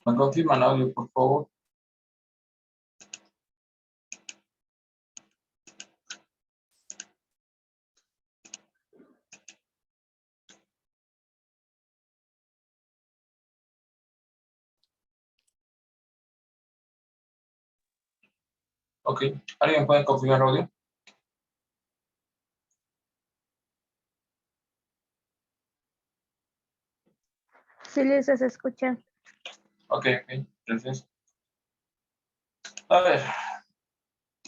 ¿Me confirman audio, por favor? Ok. ¿Alguien puede confirmar audio? Sí, Lisa, se escucha. Ok, gracias. A ver,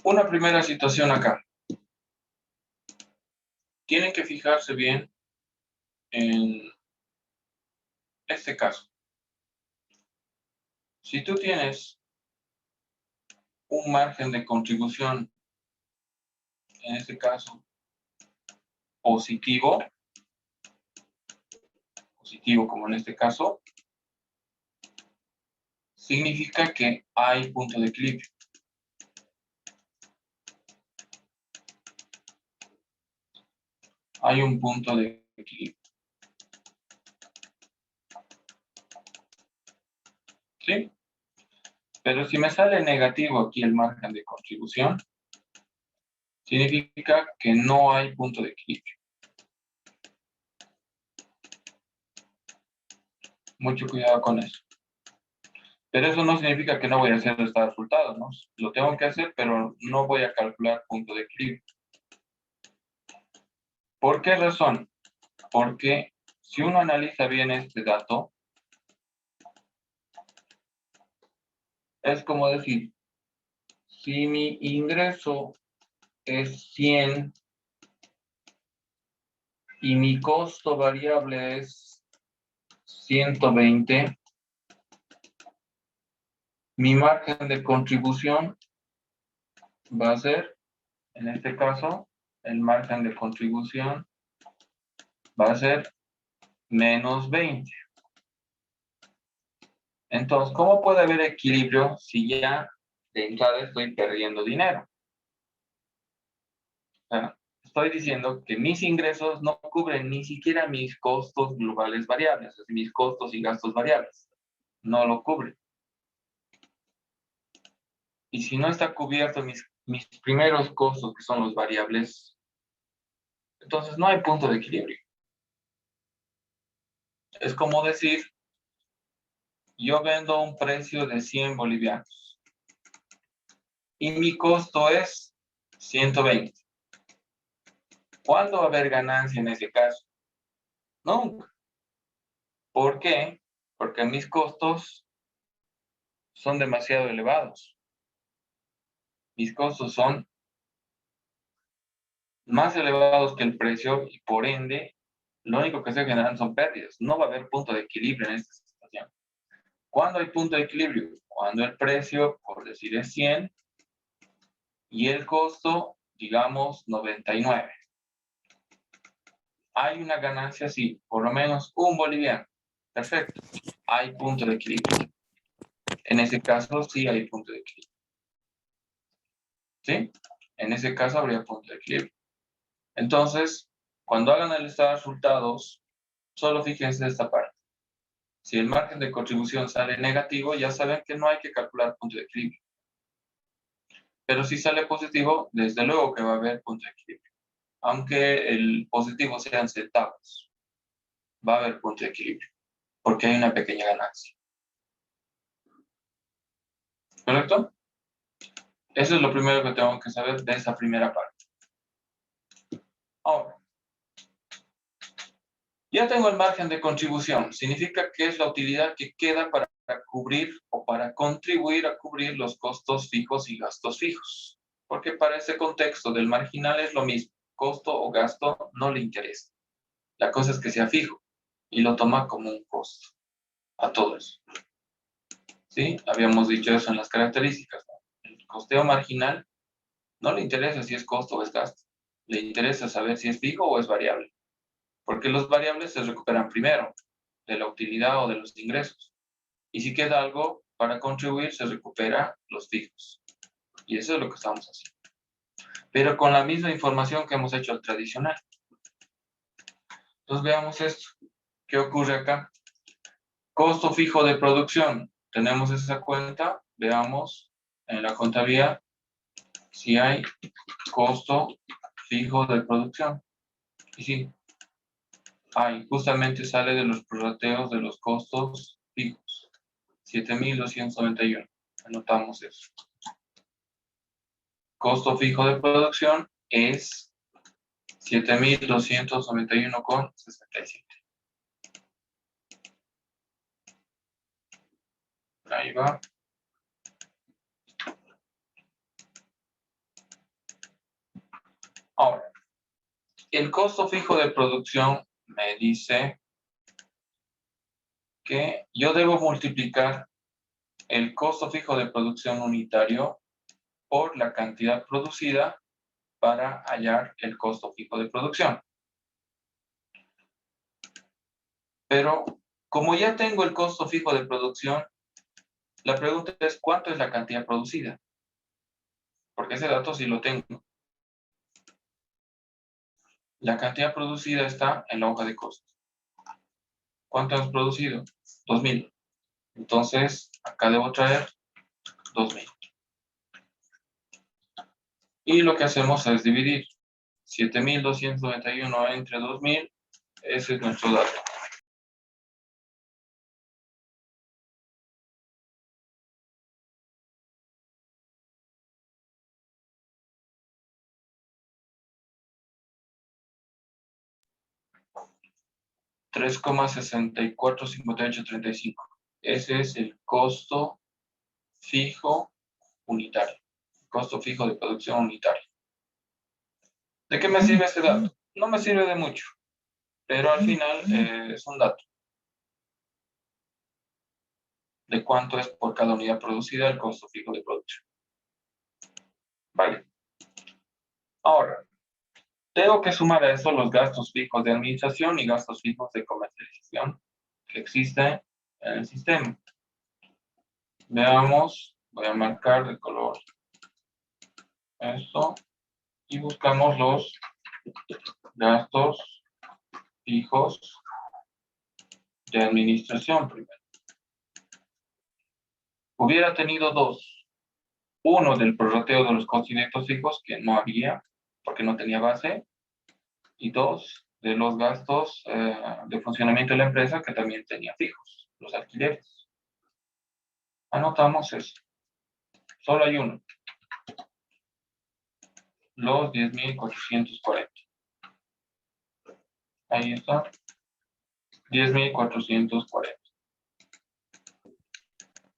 una primera situación acá. Tienen que fijarse bien en este caso. Si tú tienes un margen de contribución, en este caso, positivo como en este caso, significa que hay punto de equilibrio. Hay un punto de equilibrio. ¿Sí? Pero si me sale negativo aquí el margen de contribución, significa que no hay punto de equilibrio. Mucho cuidado con eso. Pero eso no significa que no voy a hacer este resultado, ¿no? Lo tengo que hacer, pero no voy a calcular punto de equilibrio. ¿Por qué razón? Porque si uno analiza bien este dato, es como decir, si mi ingreso es 100 y mi costo variable es 120, mi margen de contribución va a ser, en este caso, el margen de contribución va a ser menos 20. Entonces, ¿cómo puede haber equilibrio si ya de entrada estoy perdiendo dinero? O sea, estoy diciendo que mis ingresos no cubren ni siquiera mis costos globales variables, es decir, mis costos y gastos variables. No lo cubren. Y si no está cubierto mis primeros costos, que son los variables, entonces no hay punto de equilibrio. Es como decir, yo vendo a un precio de 100 bolivianos y mi costo es 120. ¿Cuándo va a haber ganancia en ese caso? Nunca. ¿Por qué? Porque mis costos son demasiado elevados. Mis costos son más elevados que el precio y por ende, lo único que se generan son pérdidas. No va a haber punto de equilibrio en esta situación. ¿Cuándo hay punto de equilibrio? Cuando el precio, por decir, es 100 y el costo, digamos, 99. Hay una ganancia, sí, por lo menos un boliviano. Perfecto. Hay punto de equilibrio. En ese caso, sí hay punto de equilibrio. ¿Sí? En ese caso habría punto de equilibrio. Entonces, cuando hagan el listado de resultados, solo fíjense esta parte. Si el margen de contribución sale negativo, ya saben que no hay que calcular punto de equilibrio. Pero si sale positivo, desde luego que va a haber punto de equilibrio. Aunque el positivo sean centavos, va a haber punto de equilibrio, porque hay una pequeña ganancia. ¿Correcto? Eso es lo primero que tengo que saber de esa primera parte. Ahora, ya tengo el margen de contribución. Significa que es la utilidad que queda para cubrir o para contribuir a cubrir los costos fijos y gastos fijos. Porque para ese contexto del marginal es lo mismo. Costo o gasto no le interesa. La cosa es que sea fijo y lo toma como un costo a todo eso. ¿Sí? Habíamos dicho eso en las características, ¿no? El costeo marginal no le interesa si es costo o es gasto. Le interesa saber si es fijo o es variable. Porque los variables se recuperan primero, de la utilidad o de los ingresos. Y si queda algo para contribuir, se recupera los fijos. Y eso es lo que estamos haciendo. Pero con la misma información que hemos hecho al tradicional. Entonces veamos esto. ¿Qué ocurre acá? Costo fijo de producción. tenemos esa cuenta, veamos en la contabilidad si hay costo fijo de producción. Y sí, hay, justamente sale de los prorrateos de los costos fijos. 7.291. Anotamos eso. Costo fijo de producción es 7.291,67. Ahí va. Ahora, el costo fijo de producción me dice que yo debo multiplicar el costo fijo de producción unitario por la cantidad producida para hallar el costo fijo de producción. Pero como ya tengo el costo fijo de producción, la pregunta es ¿cuánto es la cantidad producida? Porque ese dato sí lo tengo. La cantidad producida está en la hoja de costos. ¿Cuánto hemos producido? 2.000. Entonces, acá debo traer 2.000. Y lo que hacemos es dividir 7.291 entre 2.000. Ese es nuestro dato. $3,645835. Ese es el costo fijo unitario. Costo fijo de producción unitario. ¿De qué me sirve ese dato? No me sirve de mucho, pero al final es un dato de cuánto es por cada unidad producida el costo fijo de producción. Vale. Ahora, tengo que sumar a eso los gastos fijos de administración y gastos fijos de comercialización que existen en el sistema. Veamos, voy a marcar de color esto y buscamos los gastos fijos de administración primero. Hubiera tenido dos. Uno del prorrateo de los costos directos fijos, que no había, porque no tenía base. Y dos, de los gastos de funcionamiento de la empresa, que también tenía fijos, los alquileres. Anotamos eso. Solo hay uno. Los 10.440. Ahí está. 10.440.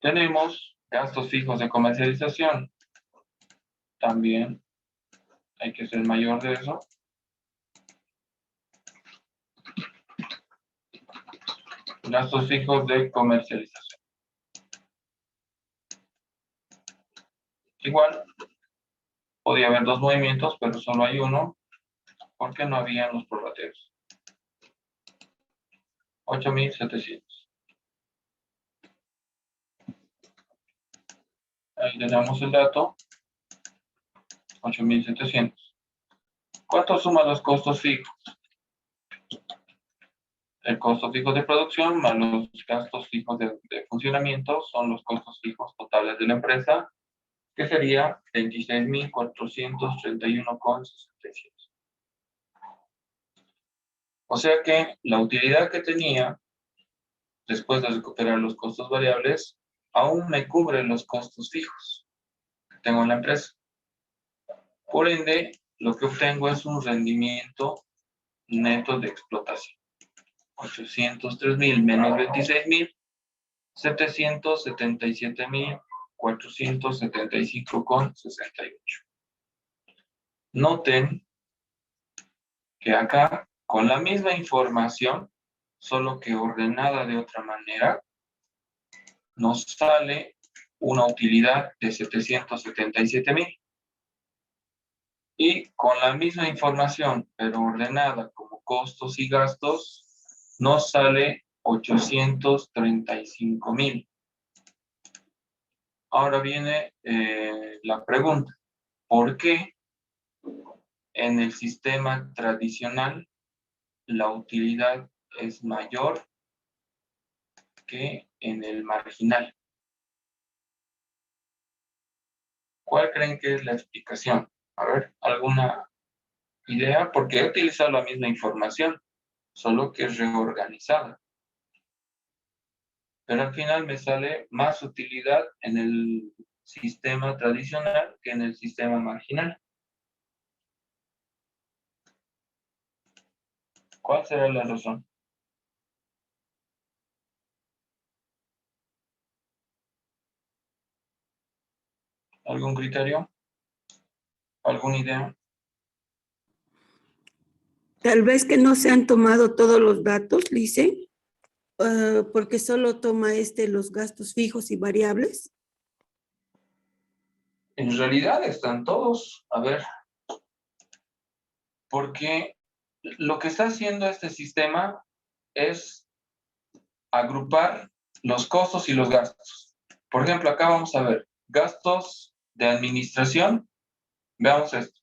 Tenemos gastos fijos de comercialización. También hay que ser mayor de eso. Gastos fijos de comercialización. Igual, podía haber dos movimientos, pero solo hay uno, porque no habían los prorrateos. 8.700. Ahí le damos el dato. 8.700. ¿Cuánto suma los costos fijos? El costo fijo de producción más los gastos fijos de funcionamiento son los costos fijos totales de la empresa, que sería 26.431,67. O sea que la utilidad que tenía, después de recuperar los costos variables, aún me cubre los costos fijos que tengo en la empresa. Por ende, lo que obtengo es un rendimiento neto de explotación. 803.000 menos 26.000, 777.475,68. Noten que acá, con la misma información, solo que ordenada de otra manera, nos sale una utilidad de 777.000. Y con la misma información, pero ordenada como costos y gastos, nos sale 835.000. Ahora viene la pregunta, ¿por qué en el sistema tradicional la utilidad es mayor que en el marginal? ¿Cuál creen que es la explicación? A ver, ¿alguna idea? Porque he utilizado la misma información, solo que reorganizada. Pero al final me sale más utilidad en el sistema tradicional que en el sistema marginal. ¿Cuál será la razón? ¿Algún criterio? ¿Alguna idea? Tal vez que no se han tomado todos los datos, Lice, porque solo toma los gastos fijos y variables. En realidad están todos. A ver, porque lo que está haciendo este sistema es agrupar los costos y los gastos. Por ejemplo, acá vamos a ver gastos de administración. Veamos esto.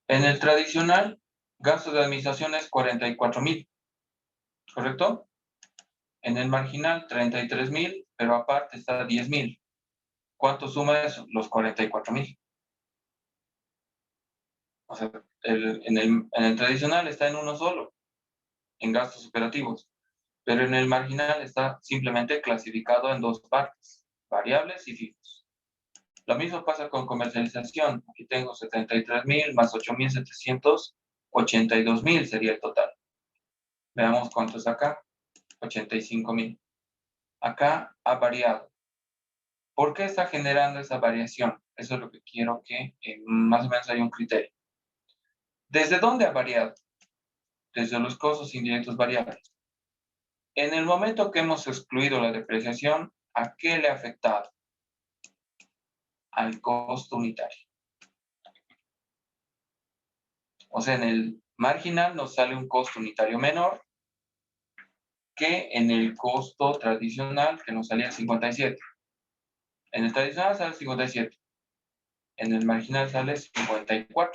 En el tradicional, gastos de administración es 44,000, ¿correcto? En el marginal, 33,000, pero aparte está 10,000. ¿Cuánto suma eso? Los 44,000. O sea, en el tradicional está en uno solo, en gastos operativos, pero en el marginal está simplemente clasificado en dos partes, variables y fijos. Lo mismo pasa con comercialización. Aquí tengo 73,000 más 8,700, 82,000 sería el total. Veamos cuánto es acá. 85,000. Acá ha variado. ¿Por qué está generando esa variación? Eso es lo que quiero que más o menos haya un criterio. ¿Desde dónde ha variado? Desde los costos indirectos variables. En el momento que hemos excluido la depreciación, ¿a qué le ha afectado? Al costo unitario. O sea, en el marginal nos sale un costo unitario menor que en el costo tradicional, que nos salía 57. En el tradicional sale 57. En el marginal sale 54.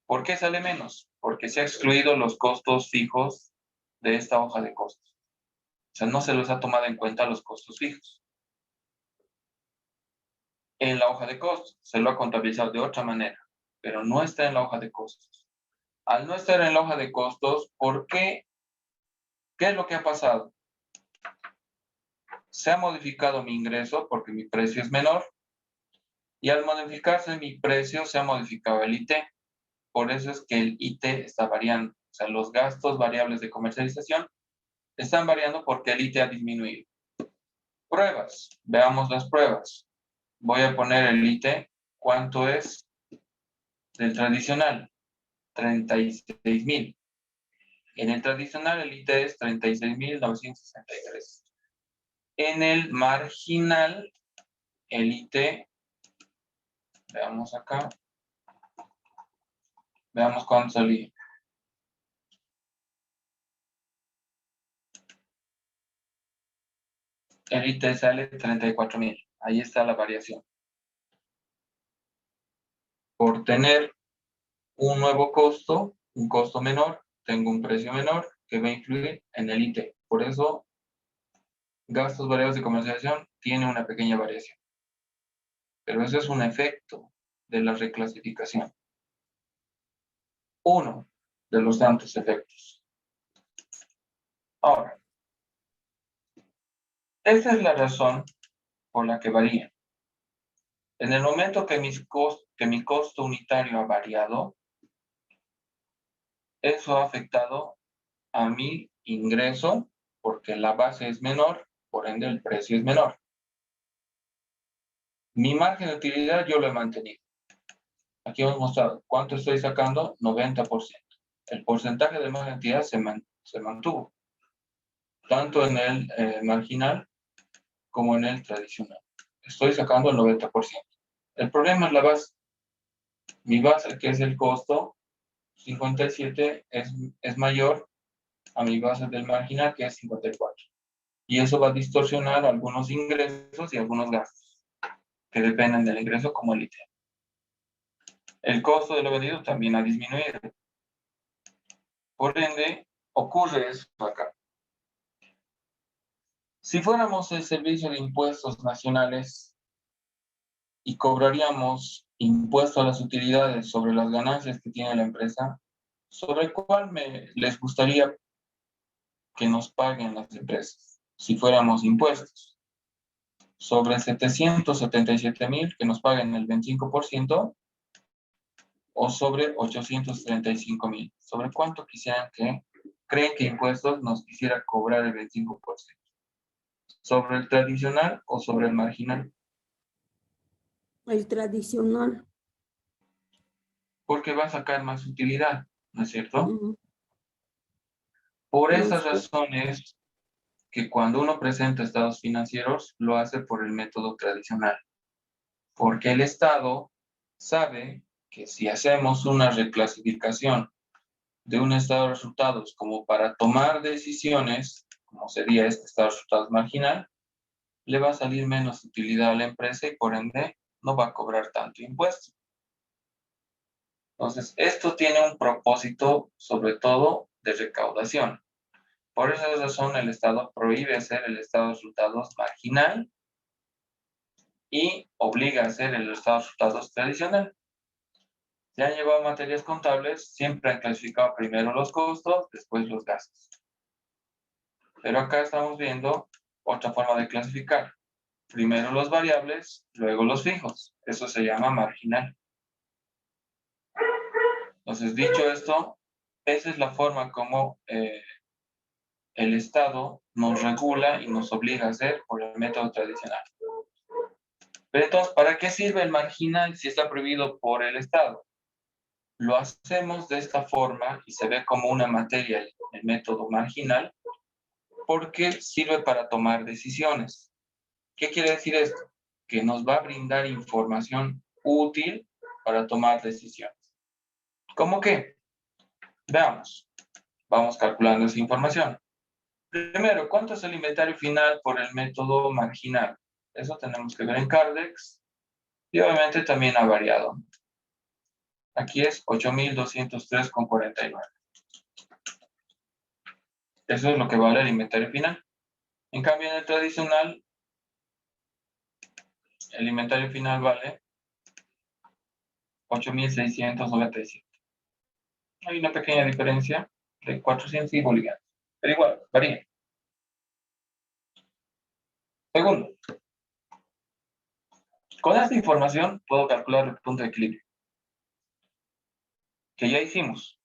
¿Por qué sale menos? Porque se ha excluido los costos fijos de esta hoja de costos. O sea, no se los ha tomado en cuenta los costos fijos. En la hoja de costos se lo ha contabilizado de otra manera, pero no está en la hoja de costos. Al no estar en la hoja de costos, ¿por qué? ¿Qué es lo que ha pasado? Se ha modificado mi ingreso porque mi precio es menor y al modificarse mi precio se ha modificado el IT. Por eso es que el IT está variando. O sea, los gastos variables de comercialización están variando porque el IT ha disminuido. Pruebas. Veamos las pruebas. Voy a poner el IT. ¿Cuánto es del tradicional? 36,000. En el tradicional el IT es 36,963. En el marginal el IT, veamos acá, veamos cuánto salía. El IT sale 34,000. Ahí está la variación. Por tener un nuevo costo, un costo menor, tengo un precio menor que va a influir en el IT. Por eso, gastos variables de comercialización tiene una pequeña variación. Pero eso es un efecto de la reclasificación. Uno de los tantos efectos. Ahora, esa es la razón por la que varía. En el momento que mi costo unitario ha variado, eso ha afectado a mi ingreso porque la base es menor, por ende el precio es menor. Mi margen de utilidad yo lo he mantenido. Aquí hemos mostrado cuánto estoy sacando, 90%. El porcentaje de margen de utilidad se mantuvo, tanto en el marginal como en el tradicional. Estoy sacando el 90%. El problema es la base. Mi base, que es el costo, 57, es mayor a mi base del marginal, que es 54. Y eso va a distorsionar algunos ingresos y algunos gastos, que dependen del ingreso como el IT. El costo de lo vendido también ha disminuido. Por ende, ocurre eso acá. Si fuéramos el Servicio de Impuestos Nacionales, y cobraríamos impuesto a las utilidades sobre las ganancias que tiene la empresa, sobre el cual les gustaría que nos paguen las empresas, si fuéramos impuestos. Sobre 777,000 que nos paguen el 25%, o sobre 835,000. ¿Sobre cuánto creen que impuestos nos quisiera cobrar el 25%? ¿Sobre el tradicional o sobre el marginal? El tradicional. Porque va a sacar más utilidad, ¿no es cierto? Ujú. Por No esas sé. razones que cuando uno presenta estados financieros, lo hace por el método tradicional. Porque el Estado sabe que si hacemos una reclasificación de un estado de resultados como para tomar decisiones, como sería este estado de resultados marginal, le va a salir menos utilidad a la empresa y por ende no va a cobrar tanto impuesto. Entonces, esto tiene un propósito sobre todo de recaudación. Por esa razón, el Estado prohíbe hacer el estado de resultados marginal y obliga a hacer el estado de resultados tradicional. Si han llevado materias contables, siempre han clasificado primero los costos, después los gastos. Pero acá estamos viendo otra forma de clasificar. Primero los variables, luego los fijos. Eso se llama marginal. Entonces, dicho esto, esa es la forma como el Estado nos regula y nos obliga a hacer por el método tradicional. Pero entonces, ¿para qué sirve el marginal si está prohibido por el Estado? Lo hacemos de esta forma y se ve como una materia el método marginal porque sirve para tomar decisiones. ¿Qué quiere decir esto? Que nos va a brindar información útil para tomar decisiones. ¿Cómo qué? Veamos. Vamos calculando esa información. Primero, ¿cuánto es el inventario final por el método marginal? Eso tenemos que ver en Cardex y obviamente también ha variado. Aquí es 8,203,49. Eso es lo que vale el inventario final. En cambio, en el tradicional, el inventario final vale 8,697. Hay una pequeña diferencia de 400 y bolivianos. Pero igual, varía. Segundo, con esta información puedo calcular el punto de equilibrio, que ya hicimos.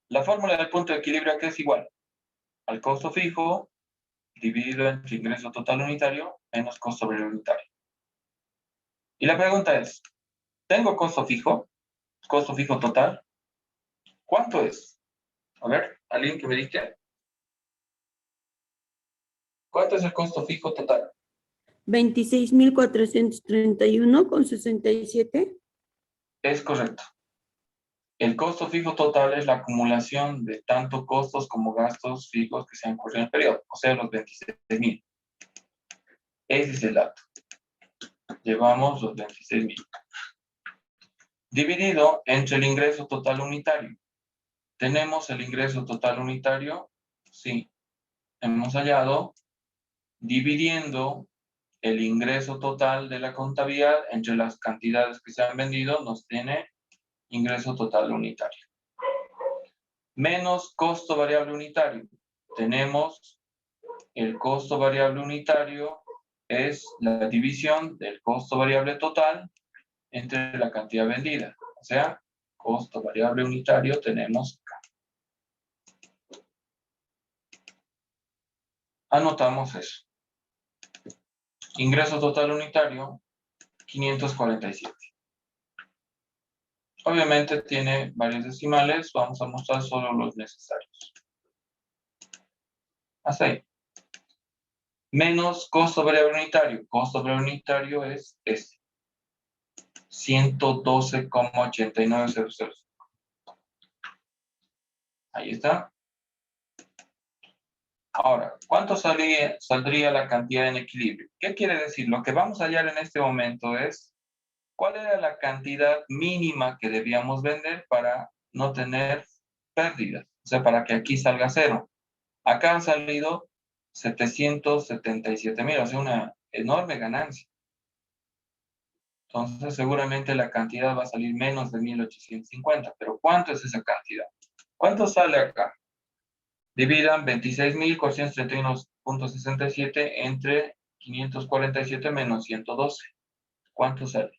La fórmula del punto de equilibrio aquí es igual al costo fijo dividido entre ingreso total unitario menos costo variable unitario. Y la pregunta es, ¿tengo costo fijo total? ¿Cuánto es? A ver, alguien que me diga. ¿Cuánto es el costo fijo total? 26,431,67. Es correcto. El costo fijo total es la acumulación de tanto costos como gastos fijos que se han ocurrido en el periodo, o sea, los 26,000. Ese es el dato. Llevamos los 26,000. Dividido entre el ingreso total unitario. ¿Tenemos el ingreso total unitario? Sí. Hemos hallado dividiendo el ingreso total de la contabilidad entre las cantidades que se han vendido, nos tiene ingreso total unitario. Menos costo variable unitario. Tenemos el costo variable unitario es la división del costo variable total entre la cantidad vendida. O sea, costo variable unitario tenemos acá. Anotamos eso. Ingreso total unitario, 547. Obviamente tiene varios decimales, vamos a mostrar solo los necesarios. Hasta ahí. Menos costo variable unitario. Costo variable unitario es este. 112,89005. Ahí está. Ahora, ¿cuánto saldría la cantidad en equilibrio? ¿Qué quiere decir? Lo que vamos a hallar en este momento es cuál era la cantidad mínima que debíamos vender para no tener pérdidas. O sea, para que aquí salga cero. Acá han salido 777,000, o sea, una enorme ganancia. Entonces, seguramente la cantidad va a salir menos de 1850. Pero ¿cuánto es esa cantidad? ¿Cuánto sale acá? Dividan 26.431.67 entre 547 menos 112. ¿Cuánto sale?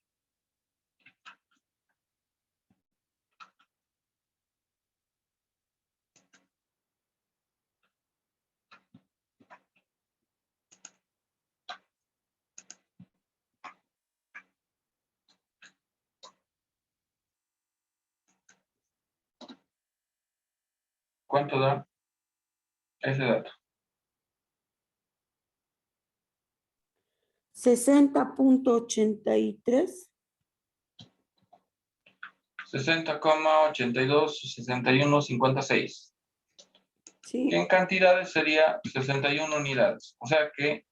¿Cuánto da ese dato? 60.83. 60,82, 61,56. Sí. En cantidades sería 61 unidades. O sea que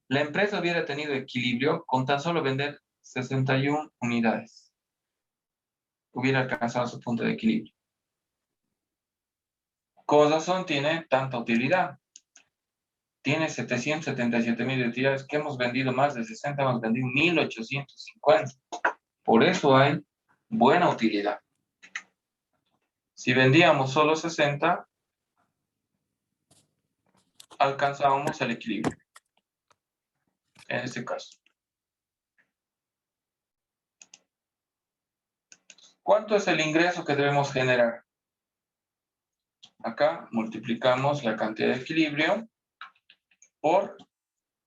la empresa hubiera tenido equilibrio con tan solo vender 61 unidades. Hubiera alcanzado su punto de equilibrio. Con razón tiene tanta utilidad. Tiene 777.000 utilidades que hemos vendido más de 60, hemos vendido 1.850. Por eso hay buena utilidad. Si vendíamos solo 60, alcanzábamos el equilibrio. En este caso. ¿Cuánto es el ingreso que debemos generar? Acá multiplicamos la cantidad de equilibrio por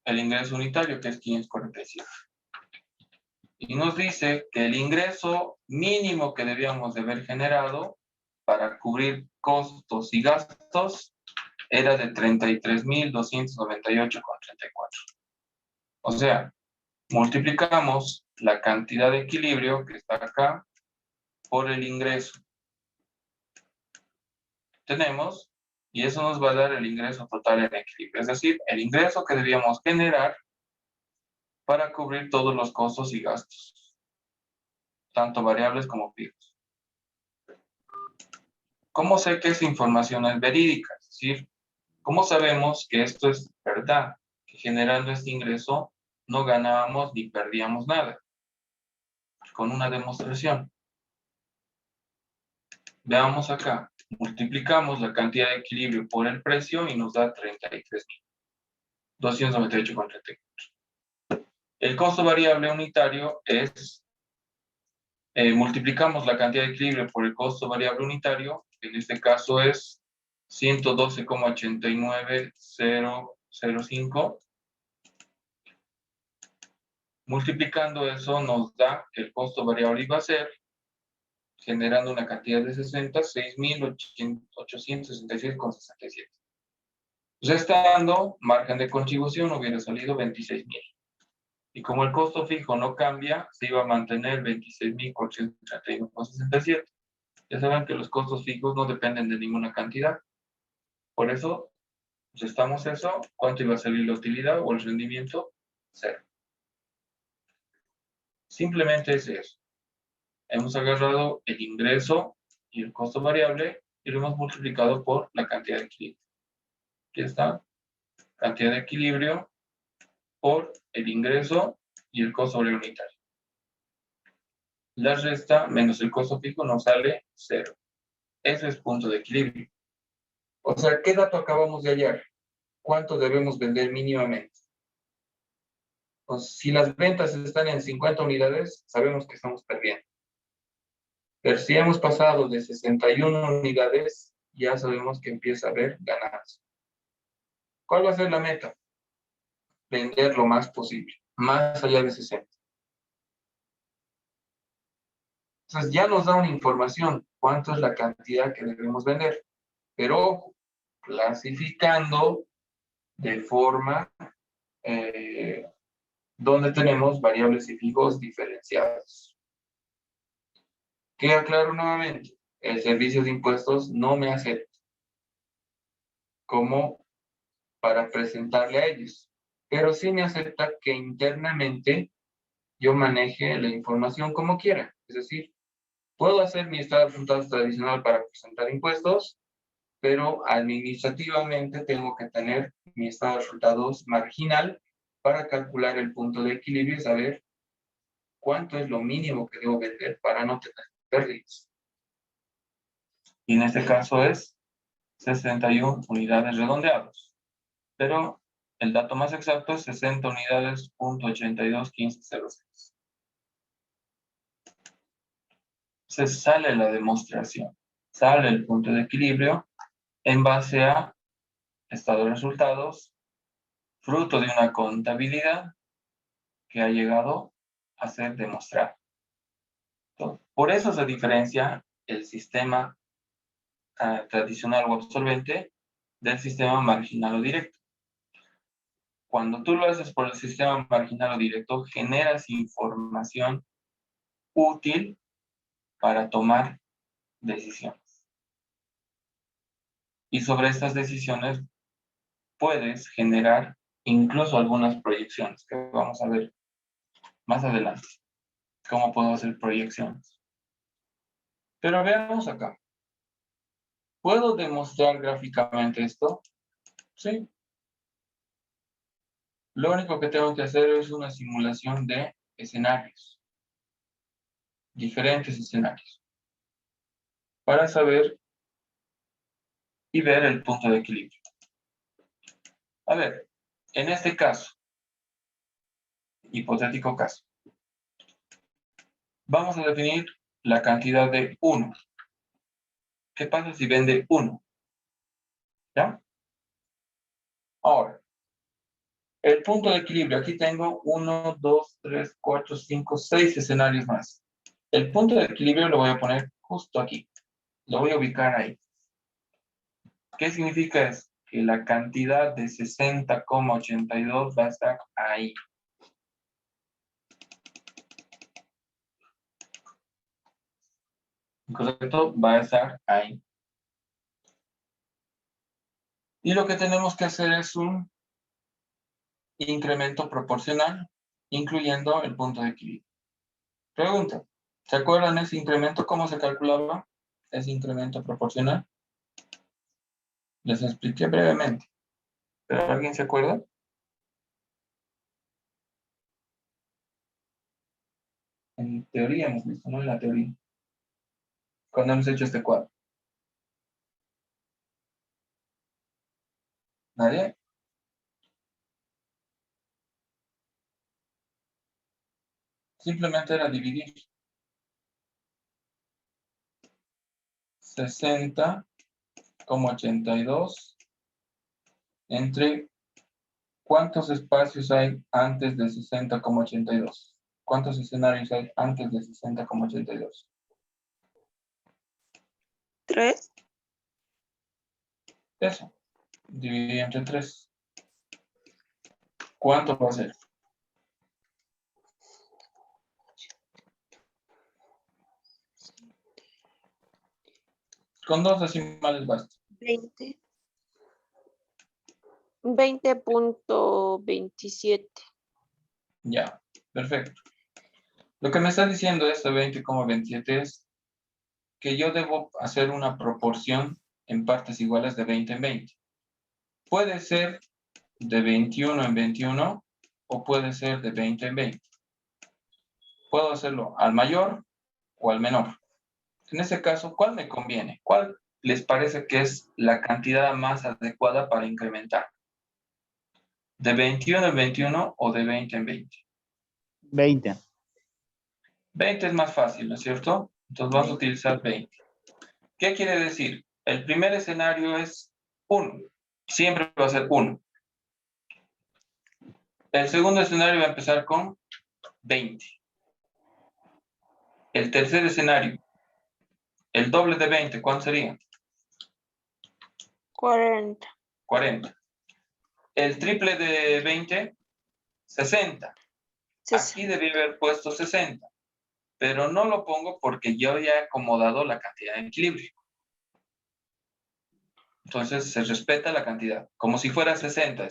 el ingreso unitario, que es 547. Y nos dice que el ingreso mínimo que debíamos de haber generado para cubrir costos y gastos era de 33.298,34. O sea, multiplicamos la cantidad de equilibrio que está acá por el ingreso. Tenemos, y eso nos va a dar el ingreso total en equilibrio, es decir, el ingreso que debíamos generar para cubrir todos los costos y gastos, tanto variables como fijos. ¿Cómo sé que esa información es verídica? Es decir, ¿cómo sabemos que esto es verdad? Que generando este ingreso no ganábamos ni perdíamos nada. Con una demostración. Veamos acá. Multiplicamos la cantidad de equilibrio por el precio y nos da 33.298,34. El costo variable unitario es, multiplicamos la cantidad de equilibrio por el costo variable unitario, en este caso es 112,89005. Multiplicando eso nos da que el costo variable iba a ser, generando una cantidad de 6.866,67. Pues está dando margen de contribución, hubiera salido 26.000. Y como el costo fijo no cambia, se iba a mantener 26.431,67. Ya saben que los costos fijos no dependen de ninguna cantidad. Por eso, pues estamos eso, ¿cuánto iba a salir la utilidad o el rendimiento? 0. Simplemente es eso. Hemos agarrado el ingreso y el costo variable y lo hemos multiplicado por la cantidad de equilibrio. Aquí está, cantidad de equilibrio por el ingreso y el costo variable unitario. La resta menos el costo fijo nos sale 0. Ese es punto de equilibrio. O sea, ¿qué dato acabamos de hallar? ¿Cuánto debemos vender mínimamente? Pues, si las ventas están en 50 unidades, sabemos que estamos perdiendo. Pero si hemos pasado de 61 unidades, ya sabemos que empieza a haber ganancias. ¿Cuál va a ser la meta? Vender lo más posible, más allá de 60. Entonces ya nos da una información, cuánto es la cantidad que debemos vender. Pero ojo, clasificando de forma donde tenemos variables y fijos diferenciados. Queda claro nuevamente, el servicio de impuestos no me acepta como para presentarle a ellos, pero sí me acepta que internamente yo maneje la información como quiera. Es decir, puedo hacer mi estado de resultados tradicional para presentar impuestos, pero administrativamente tengo que tener mi estado de resultados marginal para calcular el punto de equilibrio y saber cuánto es lo mínimo que debo vender para no tener pérdidas. Y en este caso es 61 unidades redondeados. Pero el dato más exacto es 60 unidades, .821506. Entonces sale la demostración, sale el punto de equilibrio en base a estado de resultados, fruto de una contabilidad que ha llegado a ser demostrada. Entonces, por eso se diferencia el sistema tradicional o absorbente del sistema marginal o directo. Cuando tú lo haces por el sistema marginal o directo, generas información útil para tomar decisiones. Y sobre estas decisiones puedes generar incluso algunas proyecciones, que vamos a ver más adelante, cómo puedo hacer proyecciones. Pero veamos acá. ¿Puedo demostrar gráficamente esto? Sí. Lo único que tengo que hacer es una simulación de escenarios, diferentes escenarios, para saber y ver el punto de equilibrio. A ver, en este caso, hipotético caso, vamos a definir la cantidad de 1. ¿Qué pasa si vende 1? ¿Ya? Ahora, el punto de equilibrio, aquí tengo 1, 2, 3, 4, 5, 6 escenarios más. El punto de equilibrio lo voy a poner justo aquí. Lo voy a ubicar ahí. ¿Qué significa eso? Que la cantidad de 60,82 va a estar ahí. ¿Correcto? Va a estar ahí. Y lo que tenemos que hacer es un incremento proporcional, incluyendo el punto de equilibrio. Pregunta, ¿se acuerdan ese incremento? ¿Cómo se calculaba ese incremento proporcional? Les expliqué brevemente. ¿Pero alguien se acuerda? En teoría hemos visto, no en la teoría. Cuando hemos hecho este cuadro. ¿Nadie? Simplemente era dividir 60,82 entre ¿cuántos espacios hay antes de 60,82? ¿Cuántos escenarios hay antes de 60,82? 3. Eso. Dividir entre 3. ¿Cuánto va a ser? Con 2 decimales basta. 20. 20.27. Ya, perfecto. Lo que me está diciendo este 20,27 es que yo debo hacer una proporción en partes iguales de 20 en 20. Puede ser de 21 en 21 o puede ser de 20 en 20. Puedo hacerlo al mayor o al menor. En ese caso, ¿cuál me conviene? ¿Cuál les parece que es la cantidad más adecuada para incrementar? ¿De 21 en 21 o de 20 en 20? 20. 20 es más fácil, ¿no es cierto? Entonces vamos a utilizar 20. ¿Qué quiere decir? El primer escenario es 1. Siempre va a ser 1. El segundo escenario va a empezar con 20. El tercer escenario, el doble de 20, ¿cuánto sería? 40. 40. El triple de 20, 60. Aquí debí haber puesto 60, pero no lo pongo porque yo ya he acomodado la cantidad en equilibrio. Entonces se respeta la cantidad, como si fuera 60.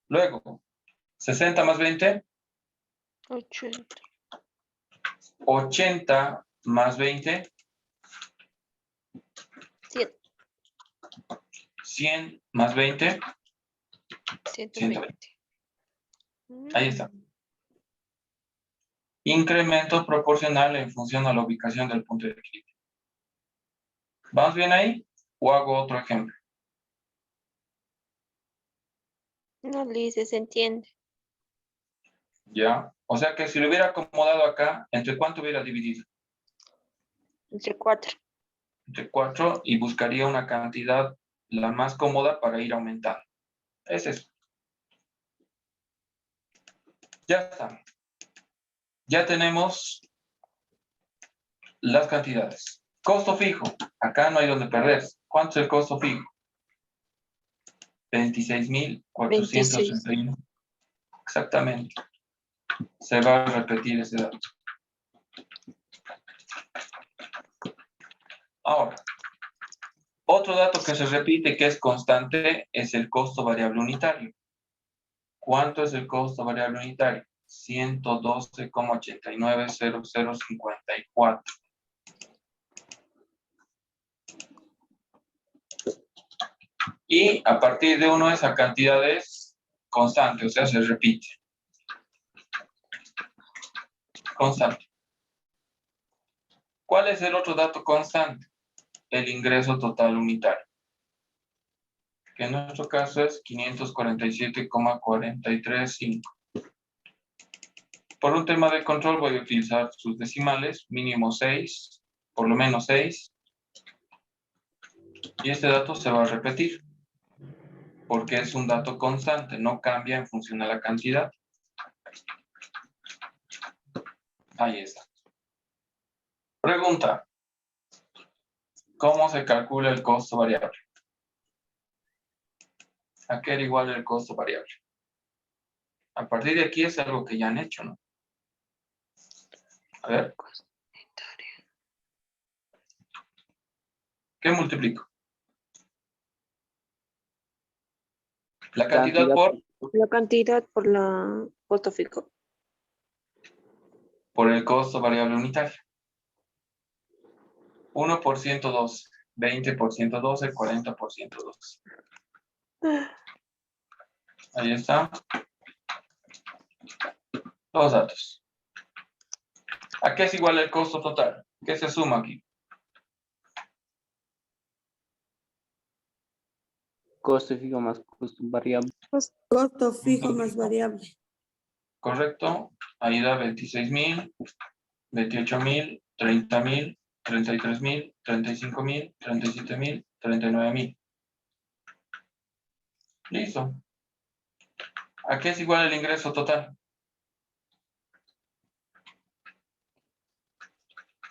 Luego, 60 más 20, 80. 80 más 20, 7. 100 más 20, 120. Ahí está. incremento proporcional en función a la ubicación del punto de equilibrio. ¿Vamos bien ahí? ¿O hago otro ejemplo? No, Lice, se entiende. ¿Ya? O sea que si lo hubiera acomodado acá, ¿entre cuánto hubiera dividido? Entre 4. Entre 4 y buscaría una cantidad la más cómoda para ir aumentando. Es eso. Ya está. Ya tenemos las cantidades. Costo fijo. Acá no hay donde perder. ¿Cuánto es el costo fijo? 26.461. Exactamente. Se va a repetir ese dato. Ahora, otro dato que se repite que es constante es el costo variable unitario. ¿Cuánto es el costo variable unitario? 112,890054. Y a partir de 1 esa cantidad es constante, o sea, se repite. Constante. ¿Cuál es el otro dato constante? El ingreso total unitario, que en nuestro caso es 547,435. Por un tema de control voy a utilizar sus decimales, mínimo 6, por lo menos 6. Y este dato se va a repetir, porque es un dato constante, no cambia en función a la cantidad. Ahí está. Pregunta. ¿Cómo se calcula el costo variable? ¿A qué era igual el costo variable? A partir de aquí es algo que ya han hecho, ¿no? A ver. ¿Qué multiplico? La cantidad La cantidad por la costo fijo. por el costo variable unitario. 1 por 112, 20 por 112, 40 por 112. Ahí está. Los datos. ¿A qué es igual el costo total? ¿Qué se suma aquí? Costo fijo más costo variable. Costo fijo más variable. Correcto. Ahí da 26.000, 28.000, 30.000, 33.000, 35.000, 37.000, 39.000. Listo. ¿A qué es igual el ingreso total?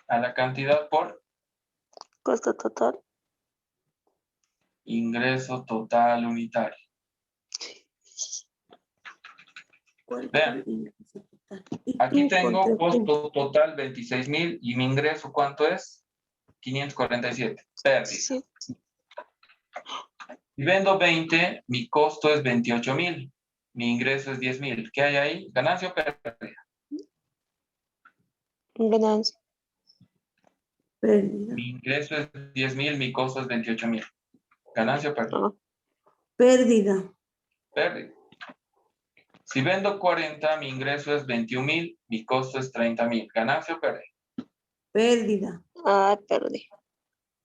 A la cantidad por Costo total. ingreso total unitario. ¿Cuál Vean. fue el ingreso total? Aquí ¿Y tú tengo contra quién? costo total 26.000 y mi ingreso ¿cuánto es? 547. Pérdida. Sí. Si vendo 20, mi costo es 28.000. Mi ingreso es 10.000. ¿Qué hay ahí? ¿Ganancia o pérdida? Ganancia. Pérdida. Mi ingreso es 10.000, mi costo es 28.000. ¿Ganancia o pérdida? Ah, Pérdida. Pérdida. Si vendo 40, mi ingreso es 21.000, mi costo es 30.000. ¿Ganancia o pérdida? Pérdida. perdí.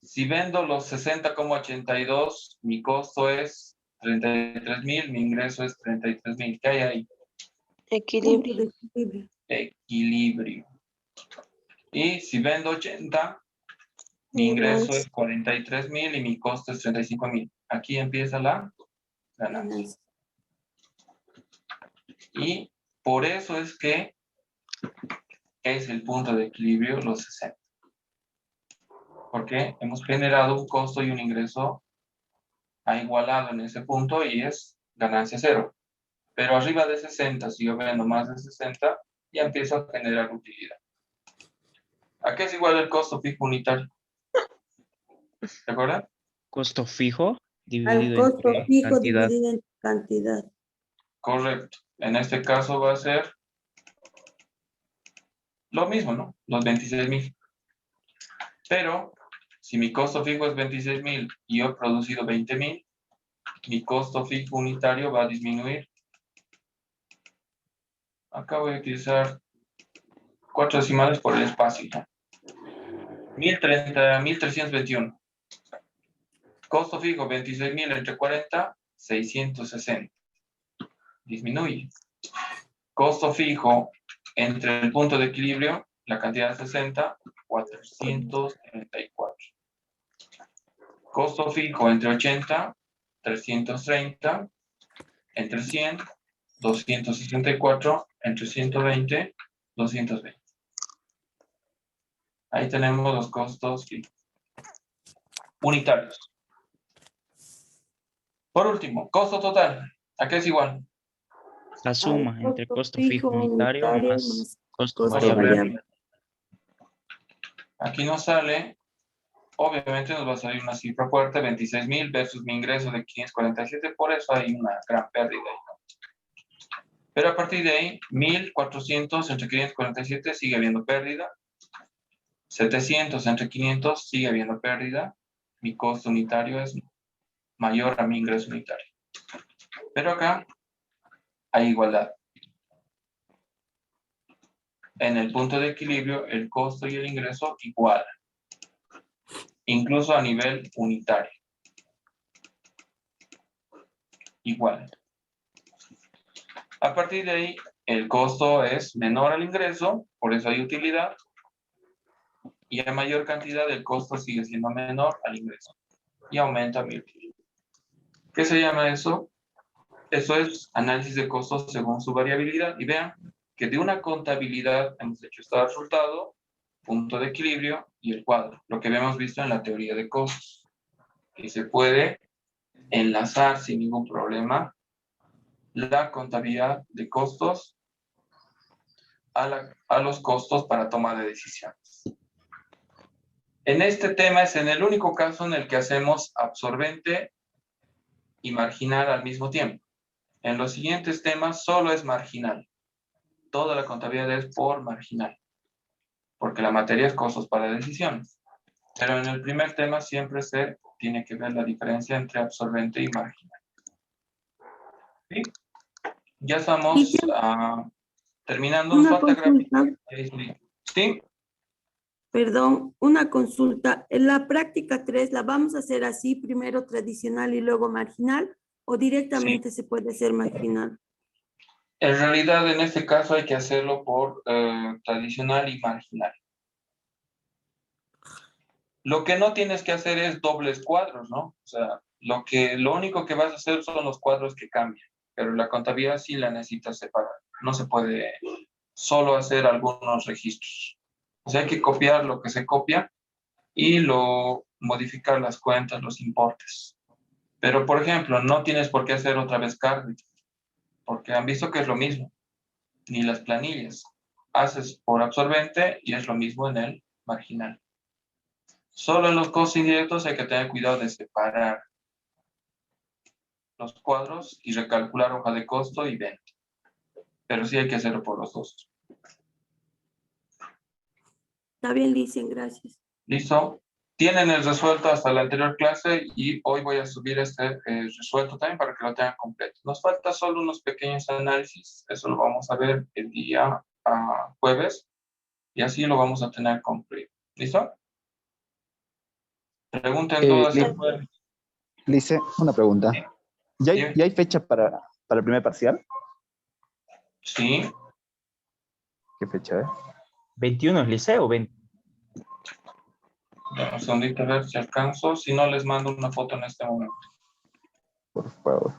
Si vendo los 60,82, mi costo es 33.000, mi ingreso es 33.000. ¿Qué hay ahí? Punto Equilibrio. de equilibrio. Equilibrio. Y si vendo 80, mi ingreso es 43.000 y mi costo es 35.000. Aquí empieza la ganancia. Ganancia. Y por eso es que es el punto de equilibrio los 60. Porque hemos generado un costo y un ingreso a igualado en ese punto y es ganancia cero. Pero arriba de 60, si yo vendo más de 60, ya empiezo a generar utilidad. ¿A qué es igual el costo fijo unitario? ¿Se acuerdan? Costo fijo Al dividido costo entre fijo cantidad. dividido en cantidad. Correcto. En este caso va a ser lo mismo, ¿no? Los 26.000. Pero si mi costo fijo es 26.000 y yo he producido 20.000, mi costo fijo unitario va a disminuir. Acá voy a utilizar 4 decimales por el espacio. ¿No? 1321. Costo fijo 26.000 entre 40, 660. Disminuye. Costo fijo entre el punto de equilibrio, la cantidad de 60, 434. Costo fijo entre 80, 330. Entre 100, 264. Entre 120, 220. Ahí tenemos los costos fijos. Unitarios. Por último, costo total. ¿A qué es igual? La suma Al entre costo fijo unitario más costo costo variable. variable. Aquí nos sale, obviamente nos va a salir una cifra fuerte, 26.000 versus mi ingreso de 547, por eso hay una gran pérdida ahí, ¿no? Pero a partir de ahí, 1.400 entre 547 sigue habiendo pérdida, 700 entre 500 sigue habiendo pérdida, mi costo unitario es mayor a mi ingreso unitario. Pero acá hay igualdad. En el punto de equilibrio, el costo y el ingreso igualan, incluso a nivel unitario. Igual. A partir de ahí, el costo es menor al ingreso, por eso hay utilidad, y a mayor cantidad el costo sigue siendo menor al ingreso, y aumenta mi utilidad. ¿Qué se llama eso? Eso es análisis de costos según su variabilidad, y vean que de una contabilidad hemos hecho este resultado, punto de equilibrio y el cuadro, lo que habíamos visto en la teoría de costos, que se puede enlazar sin ningún problema la contabilidad de costos a los costos para toma de decisiones. En este tema es en el único caso en el que hacemos absorbente y marginal al mismo tiempo. En los siguientes temas solo es marginal. Toda la contabilidad es por marginal, porque la materia es costos para decisiones. Pero en el primer tema siempre se tiene que ver la diferencia entre absorbente y marginal. ¿Sí? Ya estamos terminando. Nos Una falta consulta, gráfica. ¿Sí? perdón, una consulta. ¿En la práctica 3 la vamos a hacer así, primero tradicional y luego marginal? ¿O directamente se puede hacer marginal? En realidad, en este caso hay que hacerlo por tradicional y marginal. Lo que no tienes que hacer es dobles cuadros, ¿no? O sea, lo único que vas a hacer son los cuadros que cambian, pero la contabilidad sí la necesitas separar. No se puede solo hacer algunos registros. O sea, hay que copiar lo que se copia y modificar las cuentas, los importes. Pero, por ejemplo, no tienes por qué hacer otra vez cargo, porque han visto que es lo mismo. Ni las planillas. Haces por absorbente y es lo mismo en el marginal. Solo en los costos indirectos hay que tener cuidado de separar los cuadros y recalcular hoja de costo y venta. Pero sí hay que hacerlo por los dos. Está bien, Licen, gracias. ¿Listo? Tienen el resuelto hasta la anterior clase y hoy voy a subir este resuelto también para que lo tengan completo. Nos falta solo unos pequeños análisis. Eso lo vamos a ver el día jueves y así lo vamos a tener completo. ¿Listo? Pregunten todas. Lice, una pregunta. ¿Ya Sí. hay fecha para el primer parcial? Sí. ¿Qué fecha es? 21 es liceo, 20. Dame un segundito a ver si alcanzo. Si no, les mando una foto en este momento. Por favor.